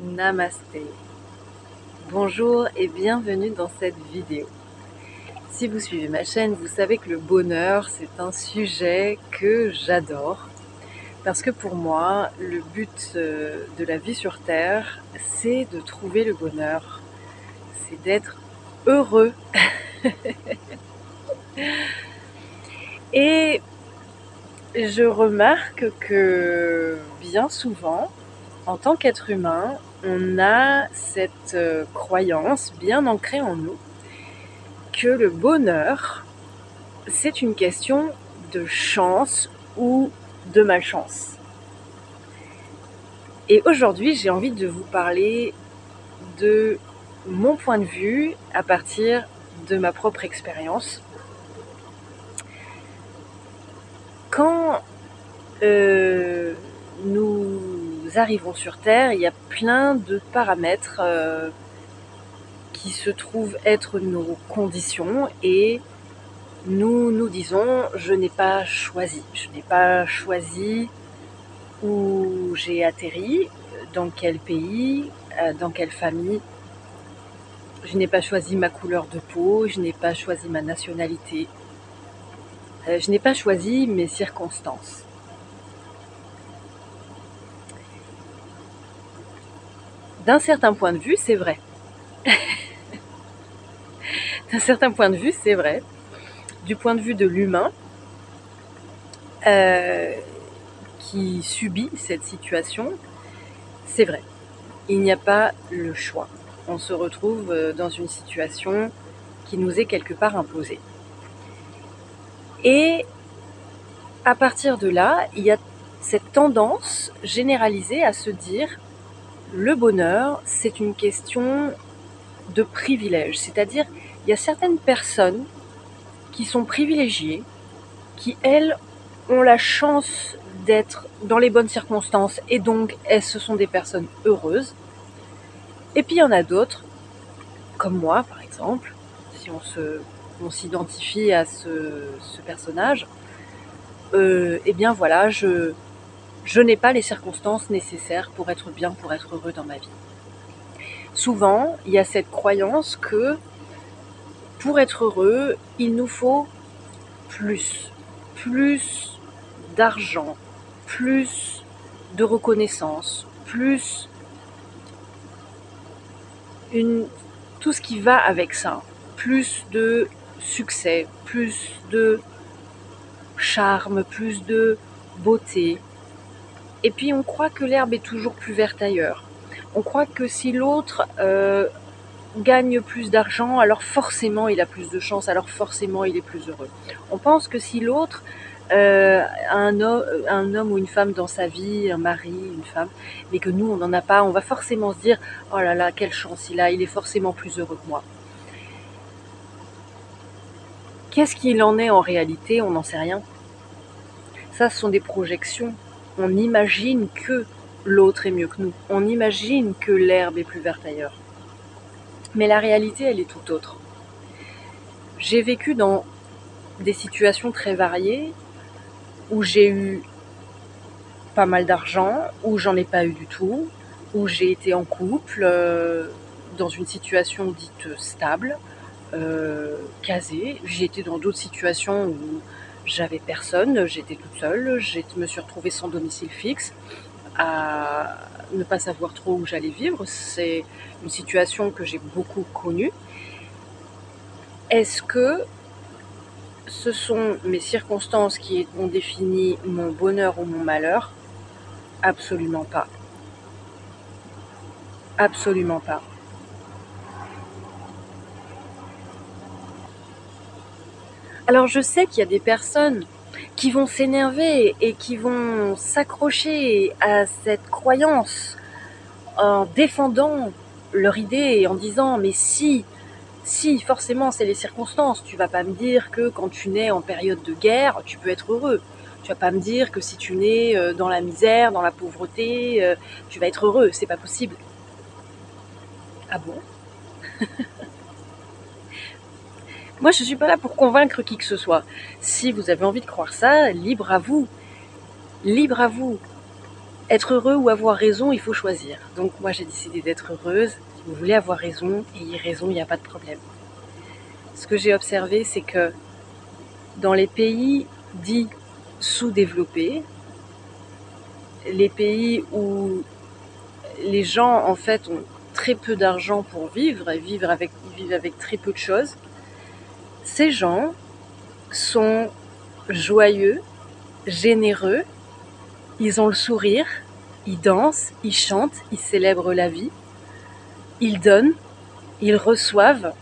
Namasté. Bonjour et bienvenue dans cette vidéo. Si vous suivez ma chaîne, vous savez que le bonheur, c'est un sujet que j'adore. Parce que pour moi, le but de la vie sur Terre, c'est de trouver le bonheur. C'est d'être heureux. Et je remarque que bien souvent, en tant qu'être humain, on a cette croyance bien ancrée en nous que le bonheur, c'est une question de chance ou de malchance. Et aujourd'hui, j'ai envie de vous parler de mon point de vue à partir de ma propre expérience. Quand nous arrivons sur Terre, il y a plein de paramètres qui se trouvent être nos conditions et nous disons je n'ai pas choisi où j'ai atterri, dans quel pays, dans quelle famille. Je n'ai pas choisi ma couleur de peau, je n'ai pas choisi ma nationalité, je n'ai pas choisi mes circonstances. D'un certain point de vue, c'est vrai. D'un certain point de vue, c'est vrai. Du point de vue de l'humain qui subit cette situation, c'est vrai. Il n'y a pas le choix. On se retrouve dans une situation qui nous est quelque part imposée. Et à partir de là, il y a cette tendance généralisée à se dire le bonheur, c'est une question de privilège. C'est-à-dire, il y a certaines personnes qui sont privilégiées, qui, elles, ont la chance d'être dans les bonnes circonstances et donc, ce sont des personnes heureuses. Et puis, il y en a d'autres, comme moi, par exemple, si on s'identifie à ce personnage, eh bien voilà, je n'ai pas les circonstances nécessaires pour être bien, pour être heureux dans ma vie. Souvent, il y a cette croyance que pour être heureux, il nous faut plus d'argent, plus de reconnaissance, plus tout ce qui va avec ça, plus de succès, plus de charme, plus de beauté. Et puis on croit que l'herbe est toujours plus verte ailleurs. On croit que si l'autre gagne plus d'argent, alors forcément il a plus de chance, alors forcément il est plus heureux. On pense que si l'autre a un homme ou une femme dans sa vie, un mari, une femme, mais que nous on n'en a pas, on va forcément se dire oh là là, quelle chance il a, il est forcément plus heureux que moi. Qu'est-ce qu'il en est en réalité? On n'en sait rien. Ça, ce sont des projections. On imagine que l'autre est mieux que nous. On imagine que l'herbe est plus verte ailleurs. Mais la réalité, elle est tout autre. J'ai vécu dans des situations très variées où j'ai eu pas mal d'argent, où j'en ai pas eu du tout, où j'ai été en couple, dans une situation dite stable, casée. J'ai été dans d'autres situations où j'avais personne, j'étais toute seule, je me suis retrouvée sans domicile fixe, à ne pas savoir trop où j'allais vivre. C'est une situation que j'ai beaucoup connue. Est-ce que ce sont mes circonstances qui ont défini mon bonheur ou mon malheur? Absolument pas. Absolument pas. Alors je sais qu'il y a des personnes qui vont s'énerver et qui vont s'accrocher à cette croyance en défendant leur idée et en disant mais si forcément c'est les circonstances, tu vas pas me dire que quand tu nais en période de guerre, tu peux être heureux. Tu vas pas me dire que si tu nais dans la misère, dans la pauvreté, tu vas être heureux, c'est pas possible. Ah bon? Moi, je suis pas là pour convaincre qui que ce soit. Si vous avez envie de croire ça, libre à vous. Libre à vous. Être heureux ou avoir raison, il faut choisir. Donc moi j'ai décidé d'être heureuse. Si vous voulez avoir raison, ayez raison, il n'y a pas de problème. Ce que j'ai observé, c'est que dans les pays dits sous-développés, les pays où les gens en fait ont très peu d'argent pour vivre et vivent avec très peu de choses, ces gens sont joyeux, généreux, ils ont le sourire, ils dansent, ils chantent, ils célèbrent la vie, ils donnent, ils reçoivent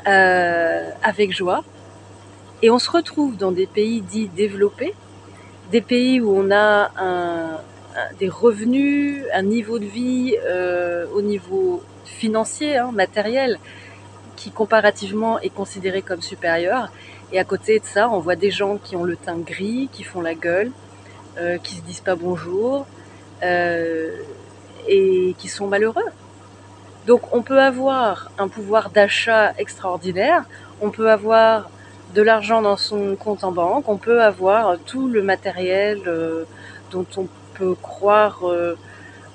avec joie. Et on se retrouve dans des pays dits développés, des pays où on a des revenus, un niveau de vie au niveau financier, matériel, qui comparativement est considéré comme supérieur. Et à côté de ça, on voit des gens qui ont le teint gris, qui font la gueule, qui se disent pas bonjour, et qui sont malheureux. Donc on peut avoir un pouvoir d'achat extraordinaire, on peut avoir de l'argent dans son compte en banque, on peut avoir tout le matériel dont on peut croire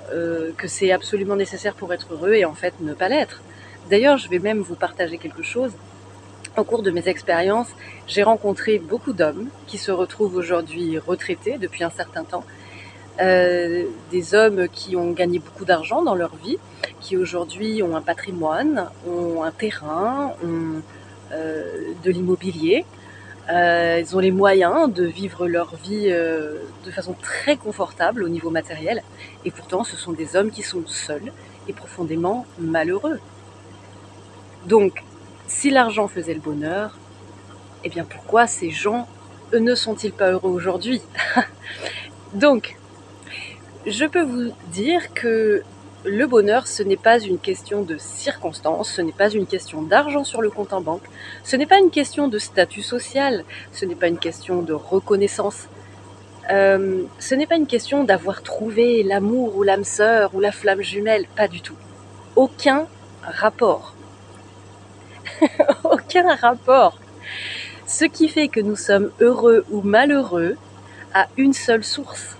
que c'est absolument nécessaire pour être heureux et en fait ne pas l'être. D'ailleurs, je vais même vous partager quelque chose. Au cours de mes expériences, j'ai rencontré beaucoup d'hommes qui se retrouvent aujourd'hui retraités depuis un certain temps. Des hommes qui ont gagné beaucoup d'argent dans leur vie, qui aujourd'hui ont un patrimoine, ont un terrain, ont de l'immobilier. Ils ont les moyens de vivre leur vie de façon très confortable au niveau matériel. Et pourtant, ce sont des hommes qui sont seuls et profondément malheureux. Donc, si l'argent faisait le bonheur, eh bien pourquoi ces gens ne sont-ils pas heureux aujourd'hui? Donc, je peux vous dire que le bonheur, ce n'est pas une question de circonstances, ce n'est pas une question d'argent sur le compte en banque, ce n'est pas une question de statut social, ce n'est pas une question de reconnaissance, ce n'est pas une question d'avoir trouvé l'amour ou l'âme sœur ou la flamme jumelle, pas du tout. Aucun rapport. Aucun rapport. Ce qui fait que nous sommes heureux ou malheureux a une seule source.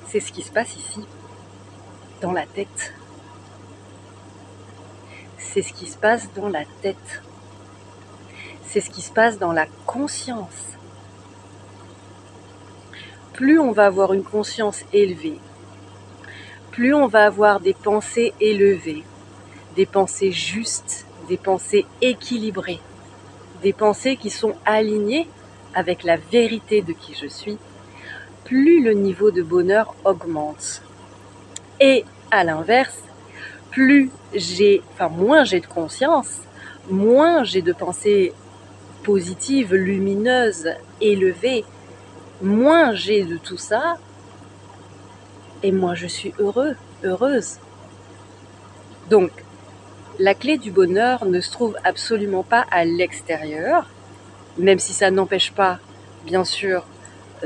C'est ce qui se passe ici, dans la tête. C'est ce qui se passe dans la tête. C'est ce qui se passe dans la conscience. Plus on va avoir une conscience élevée, plus on va avoir des pensées élevées, des pensées justes, des pensées équilibrées, des pensées qui sont alignées avec la vérité de qui je suis, plus le niveau de bonheur augmente. Et à l'inverse, moins j'ai de conscience, moins j'ai de pensées positives, lumineuses, élevées, moins j'ai de tout ça, et moins je suis heureuse. Donc, la clé du bonheur ne se trouve absolument pas à l'extérieur, même si ça n'empêche pas, bien sûr,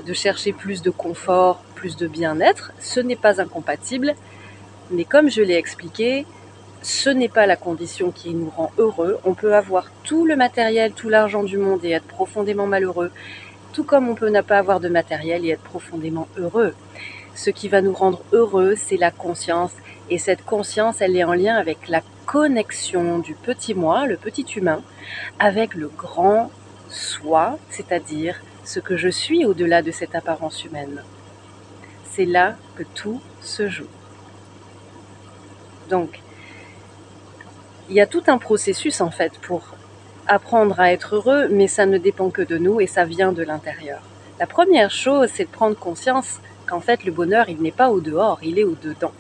de chercher plus de confort, plus de bien-être, ce n'est pas incompatible, mais comme je l'ai expliqué, ce n'est pas la condition qui nous rend heureux. On peut avoir tout le matériel, tout l'argent du monde et être profondément malheureux, tout comme on peut ne pas avoir de matériel et être profondément heureux. Ce qui va nous rendre heureux, c'est la conscience, et cette conscience, elle est en lien avec la connexion du petit moi, le petit humain, avec le grand soi, c'est-à-dire ce que je suis au-delà de cette apparence humaine. C'est là que tout se joue. Donc, il y a tout un processus en fait pour apprendre à être heureux, mais ça ne dépend que de nous et ça vient de l'intérieur. La première chose, c'est de prendre conscience qu'en fait le bonheur, il n'est pas au dehors, il est au dedans.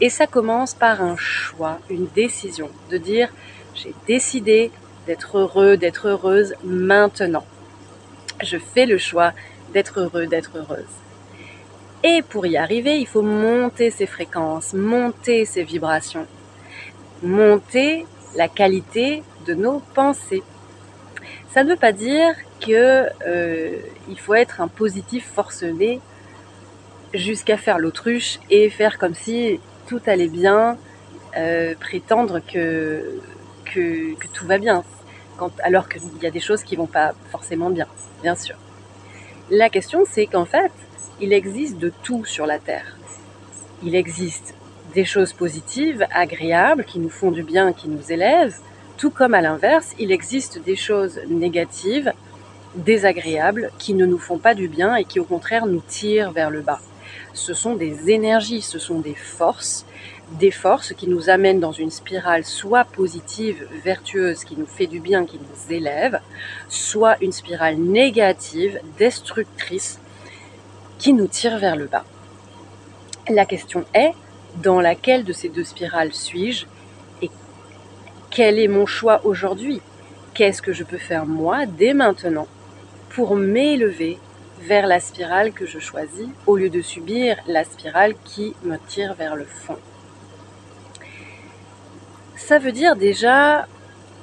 Et ça commence par un choix, une décision, de dire j'ai décidé d'être heureux, d'être heureuse maintenant. Je fais le choix d'être heureux, d'être heureuse. Et pour y arriver, il faut monter ses fréquences, monter ses vibrations, monter la qualité de nos pensées. Ça ne veut pas dire qu'il faut être un positif forcené jusqu'à faire l'autruche et faire comme si tout allait bien, prétendre que tout va bien, alors qu'il y a des choses qui vont pas forcément bien, bien sûr. La question, c'est qu'en fait, il existe de tout sur la Terre. Il existe des choses positives, agréables, qui nous font du bien, qui nous élèvent, tout comme à l'inverse, il existe des choses négatives, désagréables, qui ne nous font pas du bien et qui au contraire nous tirent vers le bas. Ce sont des énergies, ce sont des forces qui nous amènent dans une spirale soit positive, vertueuse, qui nous fait du bien, qui nous élève, soit une spirale négative, destructrice, qui nous tire vers le bas. La question est, dans laquelle de ces deux spirales suis-je et quel est mon choix aujourd'hui? Qu'est-ce que je peux faire moi, dès maintenant, pour m'élever vers la spirale que je choisis, au lieu de subir la spirale qui me tire vers le fond? Ça veut dire déjà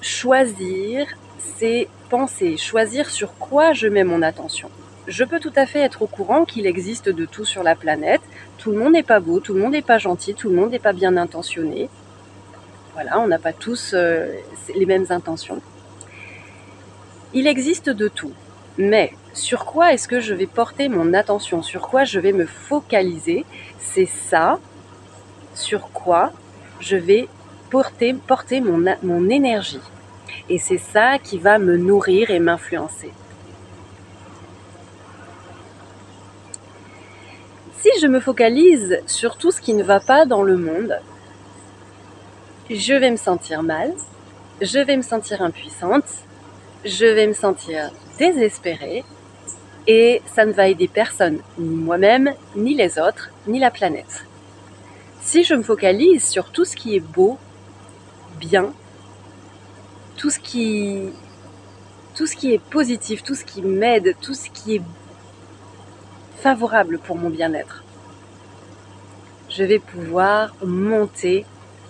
choisir, c'est penser, choisir sur quoi je mets mon attention. Je peux tout à fait être au courant qu'il existe de tout sur la planète. Tout le monde n'est pas beau, tout le monde n'est pas gentil, tout le monde n'est pas bien intentionné. Voilà, on n'a pas tous les mêmes intentions. Il existe de tout. Mais sur quoi est-ce que je vais porter mon attention? Sur quoi je vais me focaliser? C'est ça sur quoi je vais porter mon énergie. Et c'est ça qui va me nourrir et m'influencer. Si je me focalise sur tout ce qui ne va pas dans le monde, je vais me sentir mal, je vais me sentir impuissante, je vais me sentir désespérée et ça ne va aider personne, ni moi-même, ni les autres, ni la planète. Si je me focalise sur tout ce qui est beau, bien, tout ce qui est positif, tout ce qui m'aide, tout ce qui est favorable pour mon bien-être, je vais pouvoir monter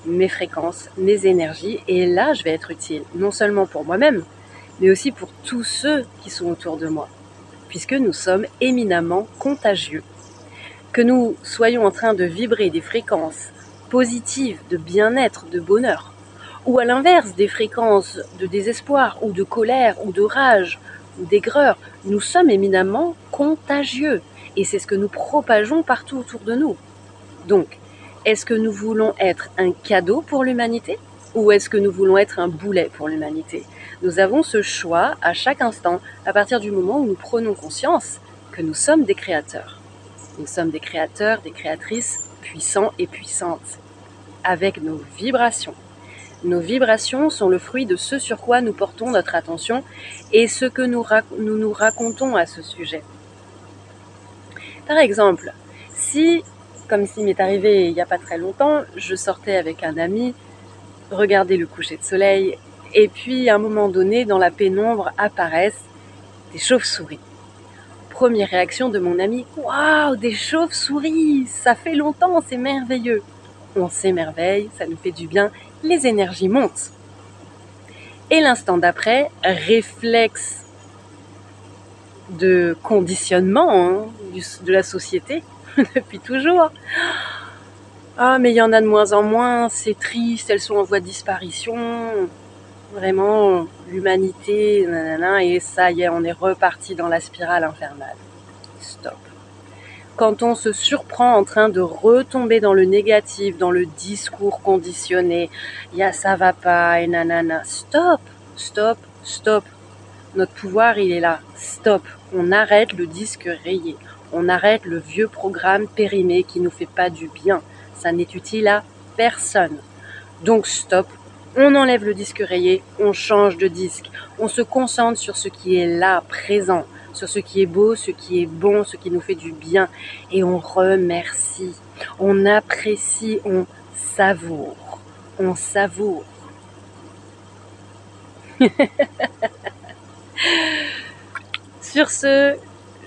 mes fréquences, mes énergies, et là je vais être utile, non seulement pour moi-même, mais aussi pour tous ceux qui sont autour de moi, puisque nous sommes éminemment contagieux. Que nous soyons en train de vibrer des fréquences positives, de bien-être, de bonheur, ou à l'inverse des fréquences de désespoir, ou de colère, ou de rage, ou d'aigreur, nous sommes éminemment contagieux, et c'est ce que nous propageons partout autour de nous. Donc, est-ce que nous voulons être un cadeau pour l'humanité ou est-ce que nous voulons être un boulet pour l'humanité? Nous avons ce choix à chaque instant à partir du moment où nous prenons conscience que nous sommes des créateurs. Nous sommes des créateurs, des créatrices puissants et puissantes avec nos vibrations. Nos vibrations sont le fruit de ce sur quoi nous portons notre attention et ce que nous nous racontons à ce sujet. Par exemple, comme s'il m'est arrivé il n'y a pas très longtemps, je sortais avec un ami, regarder le coucher de soleil, et puis à un moment donné, dans la pénombre, apparaissent des chauves-souris. Première réaction de mon ami, « Waouh, des chauves-souris, ça fait longtemps, c'est merveilleux !» On s'émerveille, ça nous fait du bien, les énergies montent. Et l'instant d'après, réflexe de conditionnement de la société, depuis toujours. Ah, mais il y en a de moins en moins, c'est triste, elles sont en voie de disparition. Vraiment, l'humanité, nanana, et ça y est, on est reparti dans la spirale infernale. Stop. Quand on se surprend en train de retomber dans le négatif, dans le discours conditionné, ça va pas, et nanana, stop, stop, stop. Notre pouvoir, il est là. Stop. On arrête le disque rayé. On arrête le vieux programme périmé qui nous fait pas du bien. Ça n'est utile à personne. Donc stop. On enlève le disque rayé, on change de disque. On se concentre sur ce qui est là, présent, sur ce qui est beau, ce qui est bon, ce qui nous fait du bien. Et on remercie, on apprécie, on savoure. On savoure. Sur ce,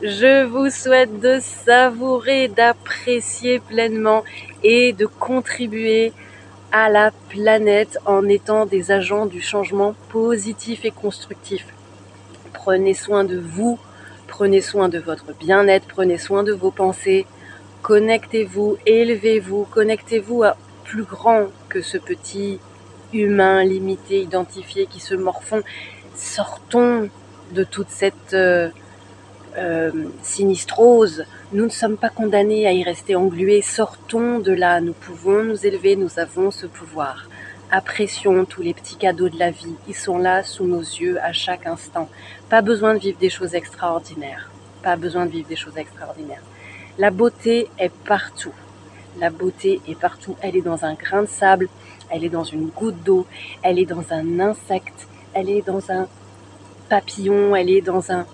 je vous souhaite de savourer, d'apprécier pleinement et de contribuer à la planète en étant des agents du changement positif et constructif. Prenez soin de vous, prenez soin de votre bien-être, prenez soin de vos pensées, connectez-vous, élevez-vous, connectez-vous à plus grand que ce petit humain limité, identifié qui se morfond. Sortons de toute cette sinistrose, nous ne sommes pas condamnés à y rester englués, sortons de là, nous pouvons nous élever, nous avons ce pouvoir. Apprécions tous les petits cadeaux de la vie, ils sont là sous nos yeux à chaque instant. Pas besoin de vivre des choses extraordinaires, pas besoin de vivre des choses extraordinaires. La beauté est partout, la beauté est partout, elle est dans un grain de sable, elle est dans une goutte d'eau, elle est dans un insecte, elle est dans un papillon, elle est dans un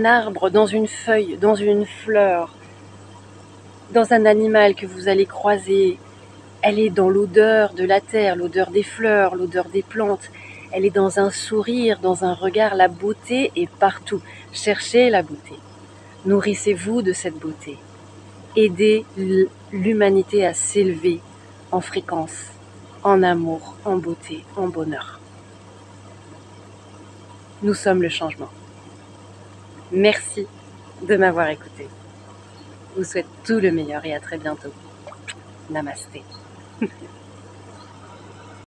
arbre, dans une feuille, dans une fleur, dans un animal que vous allez croiser. Elle est dans l'odeur de la terre, l'odeur des fleurs, l'odeur des plantes. Elle est dans un sourire, dans un regard. La beauté est partout. Cherchez la beauté. Nourrissez-vous de cette beauté. Aidez l'humanité à s'élever en fréquence, en amour, en beauté, en bonheur. Nous sommes le changement. Merci de m'avoir écouté. Je vous souhaite tout le meilleur et à très bientôt. Namasté.